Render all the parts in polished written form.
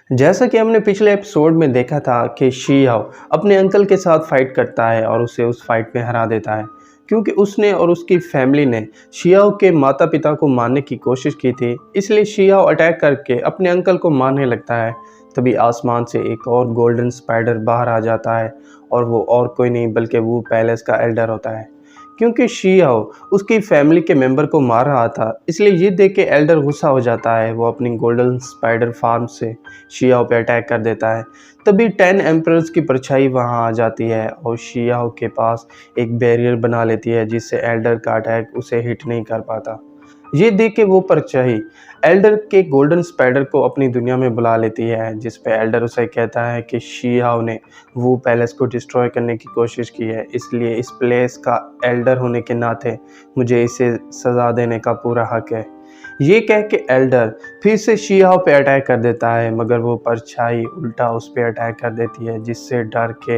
जैसा कि हमने पिछले एपिसोड में देखा था कि शियाओ अपने अंकल के साथ फाइट करता है और उसे उस फाइट में हरा देता है क्योंकि उसने और उसकी फैमिली ने शियाओ के माता पिता को मारने की कोशिश की थी। इसलिए शियाओ अटैक करके अपने अंकल को मारने लगता है। तभी आसमान से एक और गोल्डन स्पाइडर बाहर आ जाता है और वो और कोई नहीं बल्कि वो पैलेस का एल्डर होता है। क्योंकि शियाओ उसकी फैमिली के मेंबर को मार रहा था, इसलिए ये देख के एल्डर गुस्सा हो जाता है। वो अपनी गोल्डन स्पाइडर फार्म से शियाओ पे अटैक कर देता है। तभी 10 एम्परर्स की परछाई वहाँ आ जाती है और शियाओ के पास एक बैरियर बना लेती है जिससे एल्डर का अटैक उसे हिट नहीं कर पाता। ये देख के वो परछाई एल्डर के गोल्डन स्पाइडर को अपनी दुनिया में बुला लेती है, जिस पे एल्डर उसे कहता है कि शियाओ ने वो पैलेस को डिस्ट्रॉय करने की कोशिश की है, इसलिए इस प्लेस का एल्डर होने के नाते मुझे इसे सज़ा देने का पूरा हक है। ये कह के एल्डर फिर से शियाओ पे अटैक कर देता है, मगर वो परछाई उल्टा उस पे अटैक कर देती है, जिससे डर के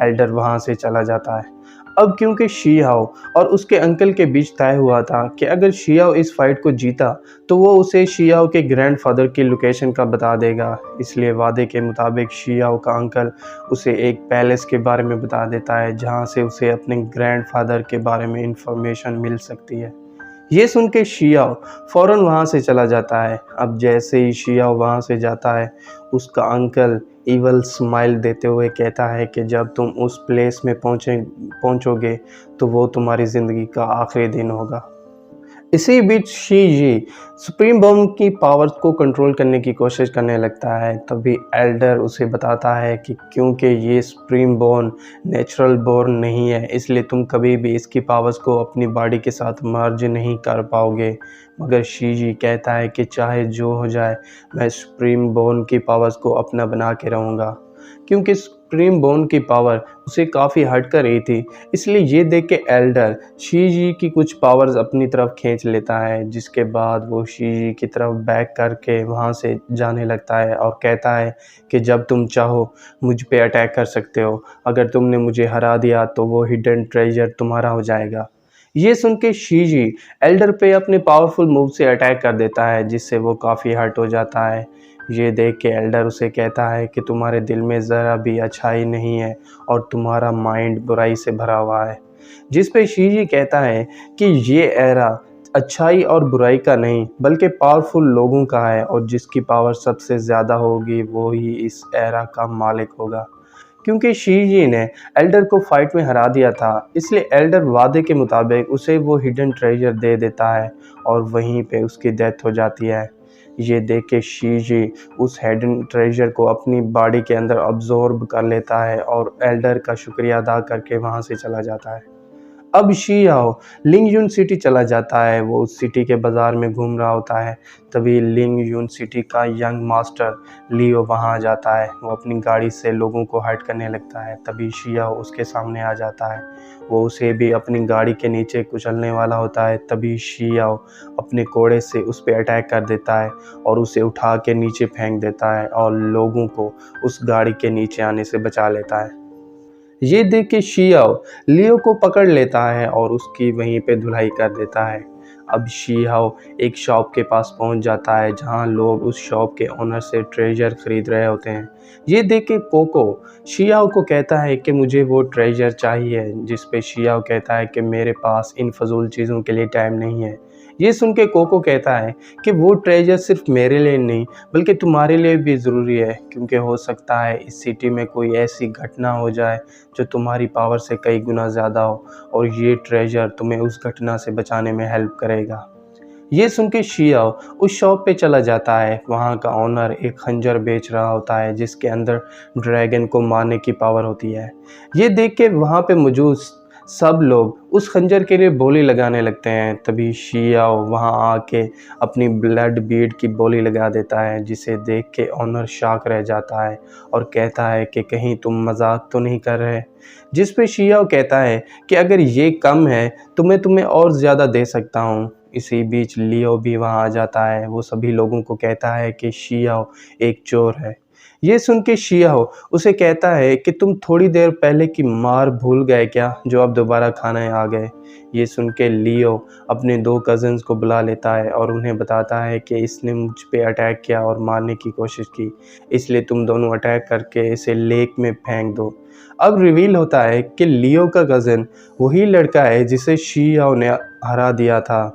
एल्डर वहाँ से चला जाता है। अब क्योंकि शियाओ और उसके अंकल के बीच तय हुआ था कि अगर शियाओ इस फाइट को जीता तो वो उसे शियाओ के ग्रैंडफादर की लोकेशन का बता देगा। इसलिए वादे के मुताबिक शियाओ का अंकल उसे एक पैलेस के बारे में बता देता है जहाँ से उसे अपने ग्रैंडफादर के बारे में इंफॉर्मेशन मिल सकती है। ये सुन के शियाओ फ़ौरन वहाँ से चला जाता है। अब जैसे ही शियाओ वहाँ से जाता है, उसका अंकल इवल स्माइल देते हुए कहता है कि जब तुम उस प्लेस में पहुँचोगे तो वो तुम्हारी ज़िंदगी का आखिरी दिन होगा। इसी बीच शी सुप्रीम बॉम्ब की पावर्स को कंट्रोल करने की कोशिश करने लगता है। तभी एल्डर उसे बताता है कि क्योंकि ये सुप्रीम बॉर्न नेचुरल बॉर्न नहीं है, इसलिए तुम कभी भी इसकी पावर्स को अपनी बॉडी के साथ मर्ज नहीं कर पाओगे। मगर शी कहता है कि चाहे जो हो जाए मैं सुप्रीम बॉर्न की पावर्स को अपना बना के रहूँगा, क्योंकि सुप्रीम बॉर्न की पावर उसे काफ़ी हर्ट कर रही थी। इसलिए ये देख के एल्डर शी की कुछ पावर्स अपनी तरफ खींच लेता है, जिसके बाद वो शी की तरफ बैक करके वहाँ से जाने लगता है और कहता है कि जब तुम चाहो मुझ पे अटैक कर सकते हो, अगर तुमने मुझे हरा दिया तो वो हिडन ट्रेजर तुम्हारा हो जाएगा। ये सुन के शी एल्डर पे अपने पावरफुल मूव से अटैक कर देता है, जिससे वो काफ़ी हर्ट हो जाता है। ये देख के एल्डर उसे कहता है कि तुम्हारे दिल में ज़रा भी अच्छाई नहीं है और तुम्हारा माइंड बुराई से भरा हुआ है। जिस पे शी कहता है कि ये एरा अच्छाई और बुराई का नहीं बल्कि पावरफुल लोगों का है, और जिसकी पावर सबसे ज़्यादा होगी वो ही इस एरा का मालिक होगा। क्योंकि शी ने एल्डर को फाइट में हरा दिया था, इसलिए एल्डर वादे के मुताबिक उसे वो हिडन ट्रेजर दे देता है और वहीं पे उसकी डेथ हो जाती है। ये देख के शी उस हिडन ट्रेजर को अपनी बॉडी के अंदर अब्जॉर्ब कर लेता है और एल्डर का शुक्रिया अदा करके वहाँ से चला जाता है। अब शियाओ लिंग यून सिटी चला जाता है। वो उस सिटी के बाज़ार में घूम रहा होता है। तभी लिंग यून सिटी का यंग मास्टर लियो वहाँ आ जाता है। वो अपनी गाड़ी से लोगों को हर्ट करने लगता है। तभी शियाओ उसके सामने आ जाता है। वो उसे भी अपनी गाड़ी के नीचे कुचलने वाला होता है। तभी शियाओ अपने कोड़े से उस पर अटैक कर देता है और उसे उठा के नीचे फेंक देता है और लोगों को उस गाड़ी के नीचे आने से बचा लेता है। ये देख के शियाओ लियो को पकड़ लेता है और उसकी वहीं पे धुलाई कर देता है। अब शियाओ एक शॉप के पास पहुंच जाता है जहां लोग उस शॉप के ओनर से ट्रेजर खरीद रहे होते हैं। ये देख के कोको शियाओ को कहता है कि मुझे वो ट्रेजर चाहिए, जिस पे शियाओ कहता है कि मेरे पास इन फजूल चीज़ों के लिए टाइम नहीं है। ये सुन के कोको कहता है कि वो ट्रेजर सिर्फ मेरे लिए नहीं बल्कि तुम्हारे लिए भी ज़रूरी है, क्योंकि हो सकता है इस सिटी में कोई ऐसी घटना हो जाए जो तुम्हारी पावर से कई गुना ज़्यादा हो, और ये ट्रेजर तुम्हें उस घटना से बचाने में हेल्प करेगा। ये सुन के शियाओ उस शॉप पे चला जाता है। वहाँ का ओनर एक खंजर बेच रहा होता है जिसके अंदर ड्रैगन को मारने की पावर होती है। ये देख के वहाँ पे मौजूद सब लोग उस खंजर के लिए बोली लगाने लगते हैं। तभी शियाओ वहाँ आके अपनी ब्लड बीड की बोली लगा देता है, जिसे देख के ऑनर शॉक रह जाता है और कहता है कि कहीं तुम मजाक तो नहीं कर रहे। जिस पे शियाओ कहता है कि अगर ये कम है तो मैं तुम्हें और ज़्यादा दे सकता हूँ। इसी बीच लियो भी वहाँ आ जाता है। वो सभी लोगों को कहता है कि शियाओ एक चोर है। ये सुन के शियाओ उसे कहता है कि तुम थोड़ी देर पहले की मार भूल गए क्या, जो अब दोबारा खाने आ गए। ये सुन के लियो अपने 2 कज़िन्स को बुला लेता है और उन्हें बताता है कि इसने मुझ पे अटैक किया और मारने की कोशिश की, इसलिए तुम दोनों अटैक करके इसे लेक में फेंक दो। अब रिवील होता है कि लियो का कज़िन वही लड़का है जिसे शियाओ ने हरा दिया था।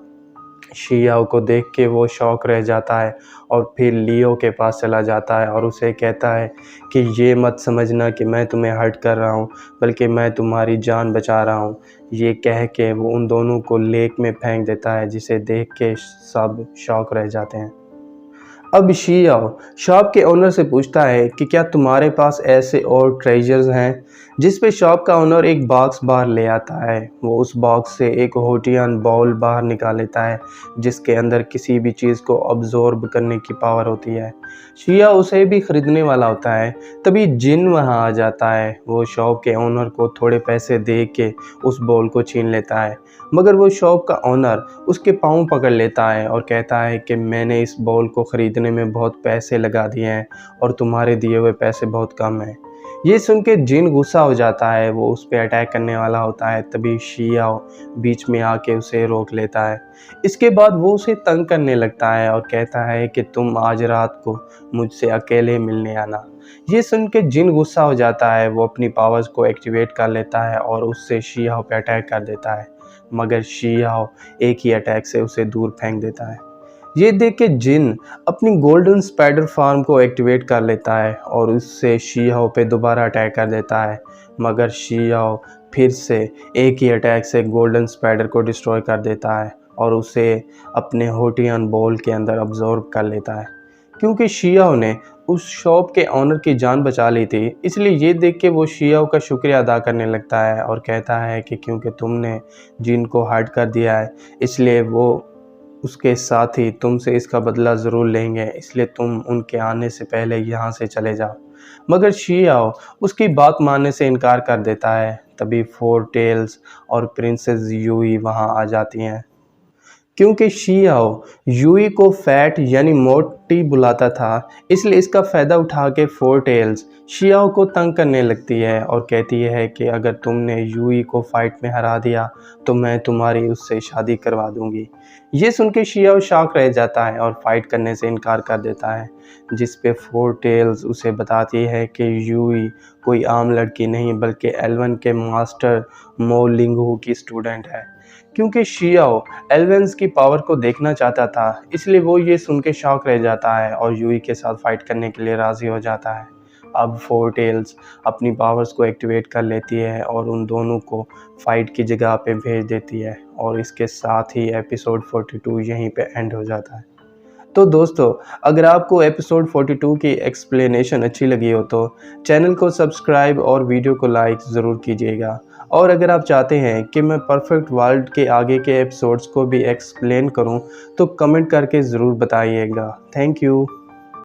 शियाओ को देख के वो शॉक रह जाता है और फिर लियो के पास चला जाता है और उसे कहता है कि ये मत समझना कि मैं तुम्हें हर्ट कर रहा हूँ, बल्कि मैं तुम्हारी जान बचा रहा हूँ। ये कह के वो उन दोनों को लेक में फेंक देता है, जिसे देख के सब शॉक रह जाते हैं। अब शियाओ शॉप के ओनर से पूछता है कि क्या तुम्हारे पास ऐसे और ट्रेजर्स हैं, जिस पे शॉप का ओनर एक बॉक्स बाहर ले आता है। वो उस बॉक्स से एक होटियन बॉल बाहर निकाल लेता है, जिसके अंदर किसी भी चीज़ को अब्जॉर्ब करने की पावर होती है। शिया उसे भी खरीदने वाला होता है, तभी जिन वहाँ आ जाता है। वो शॉप के ओनर को थोड़े पैसे दे के उस बॉल को छीन लेता है, मगर वो शॉप का ओनर उसके पाँव पकड़ लेता है और कहता है कि मैंने इस बॉल को ख़रीदने में बहुत पैसे लगा दिए हैं और तुम्हारे दिए हुए पैसे बहुत कम हैं। ये सुन के जिन गुस्सा हो जाता है, वो उस पर अटैक करने वाला होता है, तभी शियाओ बीच में आके उसे रोक लेता है। इसके बाद वो उसे तंग करने लगता है और कहता है कि तुम आज रात को मुझसे अकेले मिलने आना। ये सुन के जिन गुस्सा हो जाता है, वो अपनी पावर्स को एक्टिवेट कर लेता है और उससे शियाओ पे अटैक कर देता है, मगर शियाओ एक ही अटैक से उसे दूर फेंक देता है। ये देख के जिन अपनी गोल्डन स्पाइडर फार्म को एक्टिवेट कर लेता है और उससे शियाओ पे दोबारा अटैक कर देता है, मगर शियाओ फिर से एक ही अटैक से गोल्डन स्पाइडर को डिस्ट्रॉय कर देता है और उसे अपने होटियन बॉल के अंदर अब्जॉर्ब कर लेता है। क्योंकि शियाओ ने उस शॉप के ऑनर की जान बचा ली थी, इसलिए ये देख के वो शियाओ का शुक्रिया अदा करने लगता है और कहता है कि क्योंकि तुमने जिन को हर्ट कर दिया है, इसलिए वो उसके साथ ही तुमसे इसका बदला ज़रूर लेंगे, इसलिए तुम उनके आने से पहले यहाँ से चले जाओ। मगर शियाओ उसकी बात मानने से इनकार कर देता है। तभी 4 टेल्स और प्रिंसेस यूई वहाँ आ जाती हैं। क्योंकि शियाओ यूई को फैट यानी मोटी बुलाता था, इसलिए इसका फ़ायदा उठा के 4 टेल्स शियाओ को तंग करने लगती है और कहती है कि अगर तुमने यूई को फाइट में हरा दिया तो मैं तुम्हारी उससे शादी करवा दूंगी। ये सुन के शियाओ शॉक रह जाता है और फाइट करने से इनकार कर देता है, जिस पे 4 टेल्स उसे बताती है कि यूई कोई आम लड़की नहीं, बल्कि एल्वन के मास्टर मो लिंगहू की स्टूडेंट है। क्योंकि शियाओ एल्वेंस की पावर को देखना चाहता था, इसलिए वो ये सुन के शॉक रह जाता है और यूई के साथ फाइट करने के लिए राज़ी हो जाता है। अब 4 टेल्स अपनी पावर्स को एक्टिवेट कर लेती है और उन दोनों को फाइट की जगह पे भेज देती है और इसके साथ ही एपिसोड 42 यहीं पे एंड हो जाता है। तो दोस्तों, अगर आपको एपिसोड 42 की एक्सप्लेनेशन अच्छी लगी हो तो चैनल को सब्सक्राइब और वीडियो को लाइक ज़रूर कीजिएगा। और अगर आप चाहते हैं कि मैं परफेक्ट वर्ल्ड के आगे के एपिसोड्स को भी एक्सप्लेन करूं, तो कमेंट करके ज़रूर बताइएगा। Thank you.